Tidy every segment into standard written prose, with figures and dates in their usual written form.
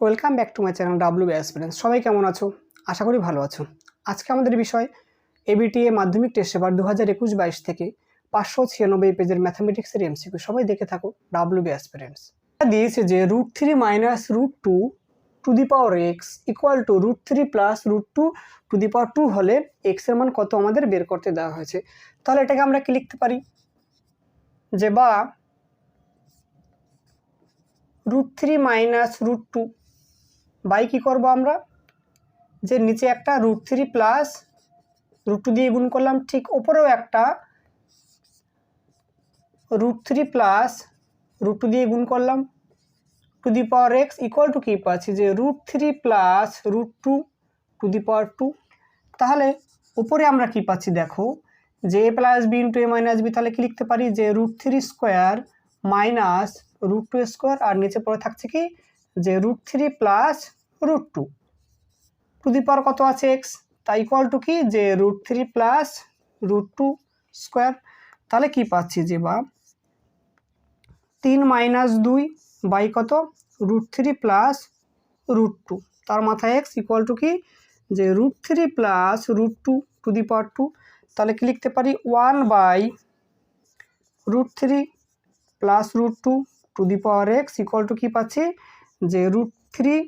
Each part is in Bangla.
Welcome back to my channel WB aspirants. সবাই কেমন আছো? আশা করি ভালো আছো। আজকে আমাদের বিষয় এবিটিএ মাধ্যমিক টেস্ট পেপার 2021-22 থেকে 596 পেজের ম্যাথামেটিক্সের এমসিকিউ। সবাই দেখে থাকো ডাব্লিউবি অ্যাসপিরেন্টস। দিয়েছে যে √3 - √2 to the power x equal to √3 + √2 to the power 2 হলে এক্স এর মান কত আমাদের বের করতে দেওয়া হয়েছে। তাহলে এটাকে আমরা কি লিখতে পারি যে বা √3 - √2 বাই কী করবো আমরা, যে নিচে একটা √3 + √2 দিয়ে গুণ করলাম, ঠিক ওপরেও একটা √3 + √2 দিয়ে গুণ করলাম, to the power x equal to কী পাচ্ছি যে √3 + √2 টু দি পাওয়ার 2। তাহলে উপরে আমরা কি পাচ্ছি দেখো যে a + b × a - b, তাহলে কি লিখতে পারি যে √3² - √2² আর নিচে পড়ে থাকছে কি যে √3 + √2 টু দি পাওয়ার কত আছে এক্স, তাই ইকুয়াল টু কি যে √3 + √2²। তাহলে কি পাচ্ছি যে বা 3 - 2 বাই কত √3 + √2, তার মাথায় এক্স ইকুয়াল টু কি যে √3 + √2 টু দি পাওয়ার 2। তাহলে কি লিখতে পারি 1/√3 + √2 to the power x equal to কি পাচ্ছি যে √3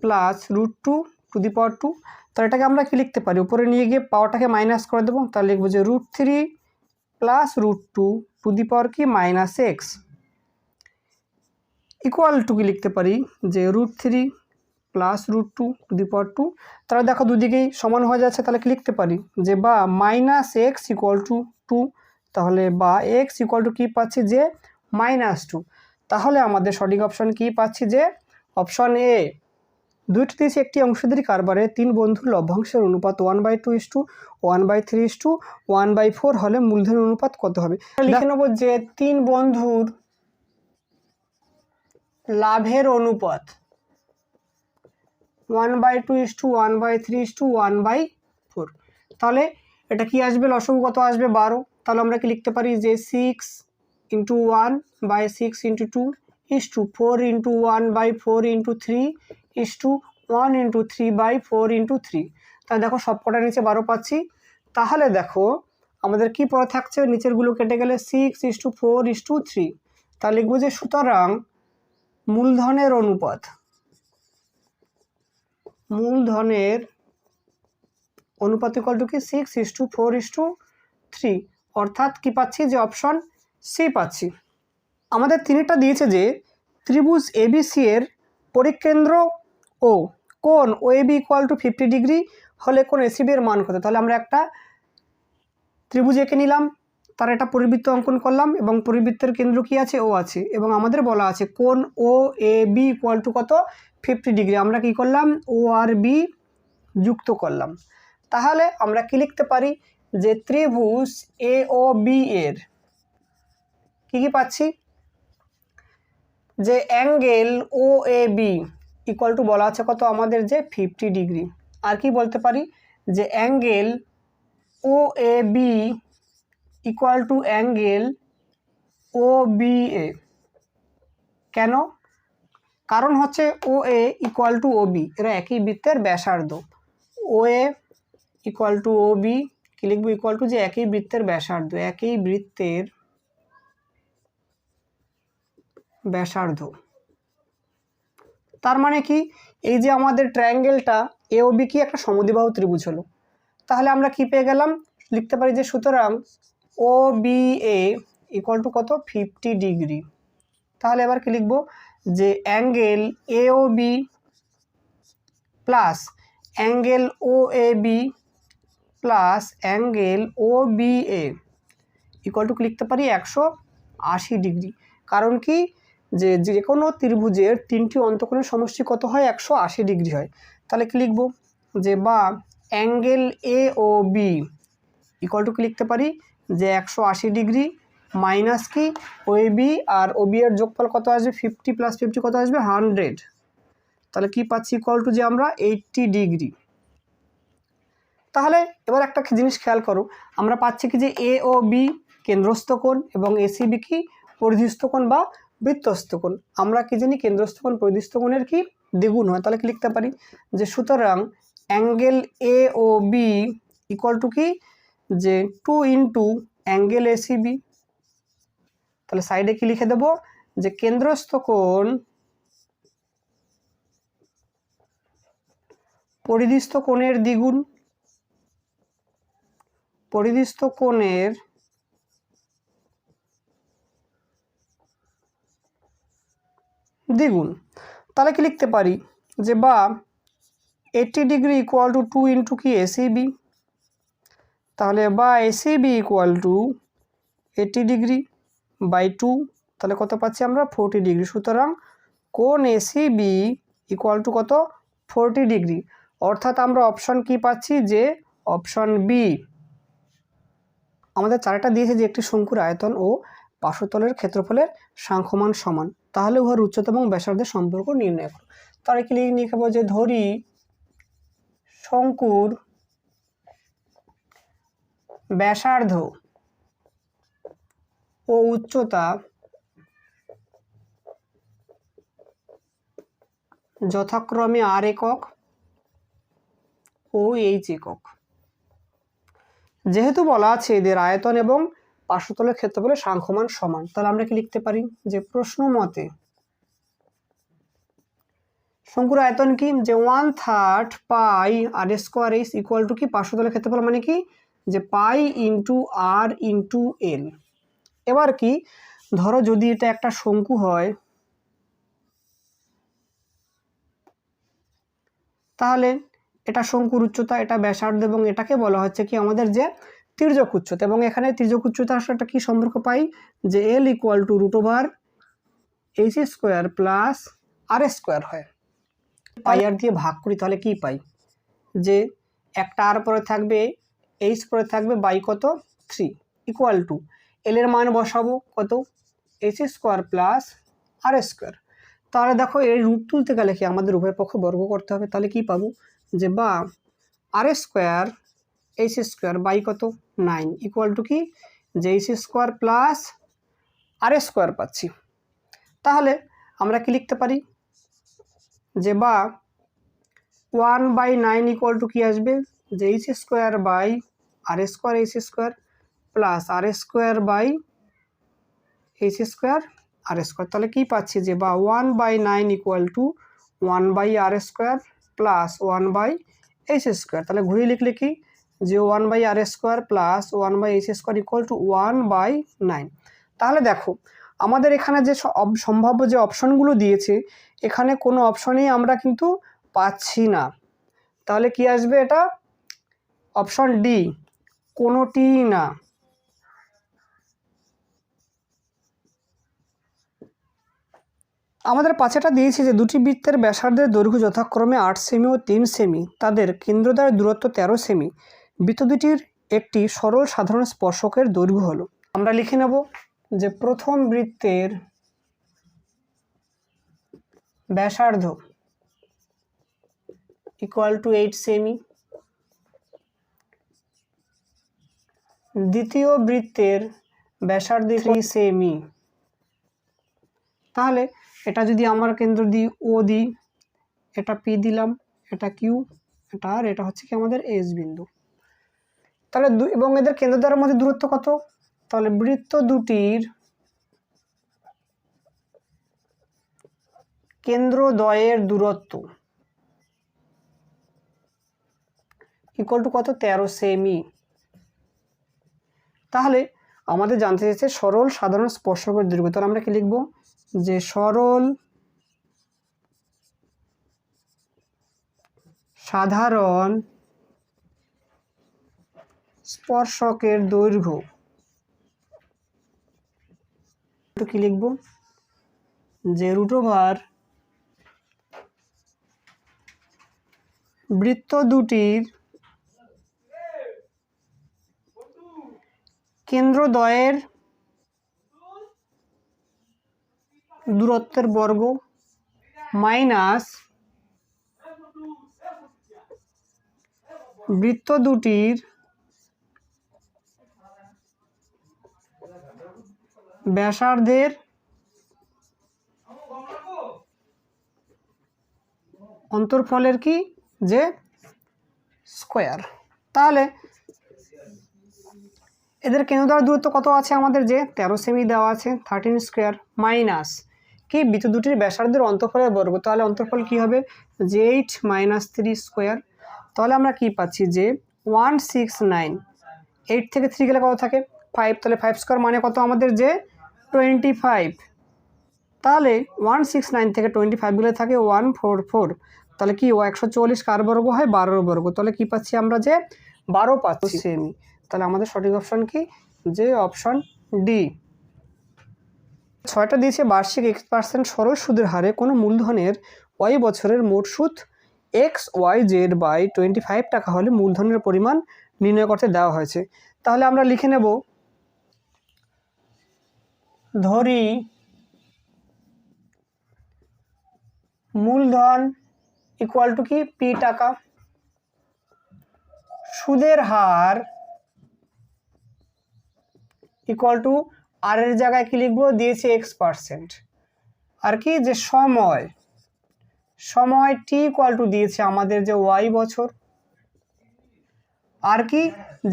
+ √2 টু দি পাওয়ার 2। তাহলে এটাকে আমরা কি লিখতে পারি, উপরে নিয়ে গিয়ে পাওয়ারটাকে মাইনাস করে দেবো, তাহলে লিখবো যে √3 + √2 টু দি পাওয়ার কি -x ইকুয়াল টু কি লিখতে পারি যে √3 + √2 টু দি পাওয়ার 2। তাহলে দেখো দুদিকেই সমান হয়ে যাচ্ছে, তাহলে কি লিখতে পারি যে বা -x ইকুয়াল টু 2। তাহলে বা x ইকুয়াল টু কী পাচ্ছি যে -2। তাহলে আমাদের সঠিক অপশন কি পাচ্ছি যে অপশন এ। দুইটি দিয়েছে একটি অংশীদারি কারবারে 3 বন্ধুর লভ্যাংশের অনুপাত 1/2 = 1/3 = 1/4 হলে মূলধনের অনুপাত কত হবে। লিখে নেব যে 3 বন্ধুর লাভের অনুপাত 1/2 = 1/3 = 1/4। তাহলে এটা কি আসবে, লসাগু কত আসবে 12। তাহলে আমরা কি লিখতে পারি যে 6 × 1/6 × 2 = 4 × 1/4 × 3 = 1 × 3/4 × 3। তাহলে দেখো সবকটা নিচে 12 পাচ্ছি। তাহলে দেখো আমাদের কি পড়ে থাকছে, নিচেরগুলো কেটে গেলে 6 = 4 = 3। তাহলে লিখবো যে সুতরাং মূলধনের অনুপাত ইকুয়াল টু কি 6 = 4 = 3, অর্থাৎ কি পাচ্ছি যে অপশন সি পাচ্ছি। আমাদের তিনটা দিয়েছে যে ত্রিভুজ এবিসি এর পরিকেন্দ্র ও কোণ OAB = 50 ডিগ্রি হলে কোণ ACB এর মান কত। তাহলে আমরা একটা ত্রিভুজ এঁকে নিলাম, তার একটা পরিবৃত্ত অঙ্কন করলাম এবং পরিবৃত্তের কেন্দ্র কি আছে ও আছে, এবং আমাদের বলা আছে কোণ OAB = কত 50 ডিগ্রি। আমরা কি করলাম ও আর বি যুক্ত করলাম। তাহলে আমরা কি লিখতে পারি যে ত্রিভুজ AOB এর কি পাচ্ছি যে অ্যাঙ্গেল OAB = বলা আছে কত আমাদের যে 50 ডিগ্রি। আর কি বলতে পারি যে অ্যাঙ্গেল OAB = অ্যাঙ্গেল OBA। কেন? কারণ হচ্ছে OA = OB, এরা একই বৃত্তের ব্যাসার্ধ। OA = OB কি লিখবো ইকুয়াল টু যে একই বৃত্তের ব্যাসার্ধ, একই বৃত্তের ব্যাসার্ধ। তার মানে কি এই যে আমাদের ট্রায়াঙ্গেলটা AOB কি একটা সমদ্বিবাহু ত্রিভুজ হলো। তাহলে আমরা কি পেয়ে গেলাম, লিখতে পারি যে সুতরাং OBA = কত 50 ডিগ্রি। তাহলে এবার কি লিখবো যে angle AOB plus angle OAB plus angle OBA = কি লিখতে পারি 180 ডিগ্রি। কারণ কি যে কোনো ত্রিভুজের তিনটি অন্তঃকোণের সমষ্টি কত হয় 180 ডিগ্রি হয়। তাহলে কি লিখবো যে বা অ্যাঙ্গেল AOB = কি লিখতে পারি যে 180 ডিগ্রি মাইনাস কি OAB, আর OB এর যোগফল কত আসবে 50 + 50 কত আসবে 100। তাহলে কি পাচ্ছি ইকুয়াল টু যে আমরা 80 ডিগ্রি। তাহলে এবার একটা জিনিস খেয়াল করো, আমরা পাচ্ছি কি যে AOB কেন্দ্রস্থ কোণ এবং ACB কি পরিধিস্থ কোণ বা বৃত্তস্থ কোণ। আমরা কি জানি কেন্দ্রস্থ কোণ পরিধিস্থ কোণের কি দ্বিগুণ হয়, তাহলে কি লিখতে পারি যে সুতরাং angle A O B equal to কি যে 2 ইন্টু অ্যাঙ্গেল এসিবি। তাহলে সাইডে কি লিখে দেব যে কেন্দ্রস্থ কোণ পরিধিস্থ কোণের দ্বিগুণ, পরিধিস্থ কোণের দ্বিগুণ। তাহলে কি লিখতে পারি যে বা 80 ডিগ্রি ইকুয়াল টু 2 ইন্টু কি এসিবি। তাহলে বা ACB equal to 80 degree by 2, তাহলে কত পাচ্ছি আমরা 40 ডিগ্রি। সুতরাং কোণ এসিবি ইকুয়াল টু কত 40 ডিগ্রি, অর্থাৎ আমরা অপশন কি পাচ্ছি যে অপশন বি। আমাদের চারটা দিয়েছে যে একটি শঙ্কুর আয়তন ও পার্শ্বতলের ক্ষেত্রফলের সাংখ্যমান সমান, তাহলে উহার উচ্চতা এবং ব্যাসার্ধের সম্পর্ক নির্ণয় করো। তাহলে কি লিখব যে ধরি শঙ্কুর ব্যাসার্ধ ও উচ্চতা যথাক্রমে আর একক ও এইচ একক। যেহেতু বলা আছে এদের আয়তন এবং পার্শ্বতলের ক্ষেত্রফলের সাংখ্যমান সমান, তাহলে আমরা কি লিখতে পারি যে প্রশ্ন মতে শঙ্কুর আয়তন কি যে 1/3 পাই আর স্কোয়ার এইচ ইকুয়াল টু কি পার্শ্বতলের ক্ষেত্রফল মানে কি যে পাই ইন্টু আর ইন্টু এল। এবার কি ধরো যদি এটা একটা শঙ্কু হয় তাহলে এটা শঙ্কুর উচ্চতা, এটা ব্যাসার্ধ এবং এটাকে বলা হচ্ছে কি আমাদের যে তির্যক উচ্চতা, এবং এখানে তির্যক উচ্চতার সাথে একটা কি সম্পর্ক পাই যে L equal to root over H square plus R square হয়। পাই আর দিয়ে ভাগ করি তাহলে কি পাই যে একটা আর পরে থাকবে এইচ পরে থাকবে বাই কত 3 ইকুয়াল টু এল এর মান বসাবো কত H square plus R square. তাহলে দেখো এই রুট তুলতে গেলে কি আমাদের উভয় পক্ষ বর্গ করতে হবে, তাহলে কি পাবো যে বা আর স্কোয়ার এইচ স্কোয়ার বাই কত 9 ইকুয়াল টু কি যে H square plus R square পাচ্ছি। তাহলে আমরা কি লিখতে পারি যে বা 1/9 ইকুয়াল টু কি আসবে যে H square by R square H square plus R square by H square R square. তাহলে কি পাচ্ছি যে বা 1/9 ইকুয়াল টু 1/আর স্কোয়ার প্লাস 1/এইচ স্কোয়ার। তাহলে ঘুরিয়ে লিখলে কি যে 1/আর স্কোয়ার প্লাস 1/এইচ স্কোয়ার ইকুয়াল টু 1/9। তাহলে দেখো আমাদের এখানে যে সম্ভাব্য যে অপশনগুলো দিয়েছে এখানে কোনো অপশনেই আমরা কিন্তু পাচ্ছি না, তাহলে কি আসবে এটা অপশন ডি কোনোটি না। আমাদের পাঁচটা দিয়েছে যে দুটি বৃত্তের ব্যাসার্ধের দৈর্ঘ্য যথাক্রমে 8 সেমি ও 3 সেমি, তাদের কেন্দ্রদ্বয়ের দূরত্ব 13 সেমি, বৃত্ত দুটির একটি সরল সাধারণ স্পর্শকের দৈর্ঘ্য হলো। আমরা লিখে নেব যে প্রথম বৃত্তের ব্যাসার্ধ ইকুয়াল টু 8 সেমি, দ্বিতীয় বৃত্তের ব্যাসার্ধ 3 সেমি। তাহলে এটা যদি আমার কেন্দ্র দিই ও দিই, এটা পি দিলাম, এটা কিউ, এটা আর এটা হচ্ছে কি আমাদের এস বিন্দু। তাহলে এবং এদের কেন্দ্র দ্বারের মধ্যে দূরত্ব কত, তাহলে বৃত্ত দুটির কেন্দ্রদ্বয়ের দূরত্ব ইকুয়াল টু কত 13 সেমি। তাহলে আমাদের জানতে চাইছে সরল সাধারণ স্পর্শকের দৈর্ঘ্য, তাহলে আমরা কি লিখব যে সরল সাধারণ স্পর্শকের দৈর্ঘ্য কি লিখব যে রুট ওভার বৃত্ত দুটির কেন্দ্রদ্বয়ের দূরত্বের বর্গ মাইনাস বৃত্ত দুটির ব্যাসার্ধের অন্তর্ফলের কি যে স্কোয়ার। তাহলে এদের কেন্দ্র দ্বারা দূরত্ব কত আছে আমাদের, যে 13 সেমি দেওয়া আছে, 13 স্কোয়ার মাইনাস কি বৃত্ত দুটির ব্যাসার্ধের অন্তর্ফলের বর্গ। তাহলে অন্তর্ফল কি হবে, যে 8 - 3 স্কোয়ার। তাহলে আমরা কি পাচ্ছি যে 169। 8 থেকে 3 গেলে কত থাকে 5, তাহলে 5 স্কোয়ার মানে কত আমাদের যে 25। তাহলে 169 থেকে 25 গেলে থাকে 144। তাহলে কি 140 কার বর্গ হয়, 12 বর্গ। তাহলে কি পাচ্ছি আমরা যে 12 পাচ্ছি সেমি। তাহলে আমাদের সঠিক অপশন কি, যে অপশন ডি। 6টা দিয়েছে বার্ষিক 1% সরল সুদের হারে কোনো মূলধনের y বছরের মোট সুদ XYZ/25 টাকা হলে মূলধনের পরিমাণ নির্ণয় করতে দেওয়া হয়েছে। তাহলে আমরা লিখে নেব, ধরি মূলধন ইকুয়াল টু কি পি টাকা, সুদের হার ইকুয়াল টু আর এর জায়গায় কি লিখবো, দিয়েছে X%, আর কি যে সময় টি ইকুয়াল টু দিয়েছে আমাদের যে y বছর, আর কি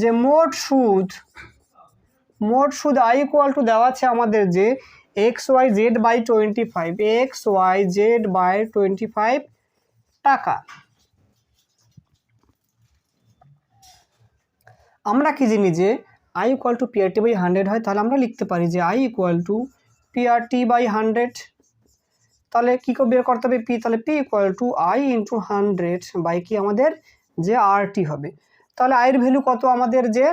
যে মোট সুদ I ইকুয়াল টু দেওয়া আছে আমাদের যে XYZ/25 টাকা। আমরা কি জানি যে I ইকুয়াল টু PRT/100 হয়। তাহলে আমরা লিখতে পারি যে I ইকুয়াল টু PRT/100। তাহলে কী করে বের করতে হবে পি, তাহলে পি ইকুয়াল টু I × 100 কি আমাদের যে RT হবে। তাহলে I এর ভ্যালু কত আমাদের যে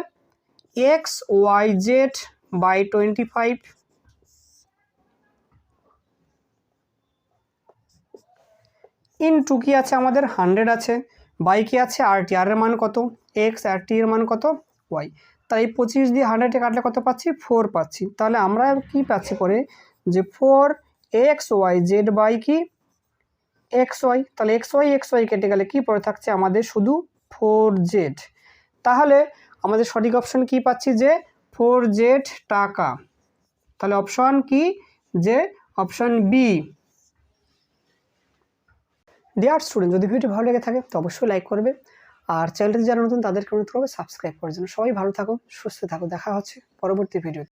XYZ/25 ইন্টু কি আছে আমাদের 100 আছে, বাই কি আছে RT, আর এর মান কত X আর T এর মান কত Y। তাই 25 দিয়ে 100 কাটলে কত পাচ্ছি 4 পাচ্ছি। তাহলে আমরা কি পাচ্ছি পরে যে 4XYZ কি XY। তাহলে XY কেটে গেলে কি পড়ে থাকছে আমাদের শুধু 4Z। তাহলে আমাদের সঠিক অপশন কি পাচ্ছি যে 4Z টাকা। তাহলে অপশন কি যে অপশন বি। ডিয়ার স্টুডেন্ট, যদি ভিডিওটি ভালো লেগে থাকে তো অবশ্যই লাইক করবে, আর চ্যানেলটি যারা নতুন তাদেরকে অনুরোধ করবে সাবস্ক্রাইব করার জন্য। সবাই ভালো থাকো, সুস্থ থাকো, দেখা হচ্ছে পরবর্তী ভিডিওতে।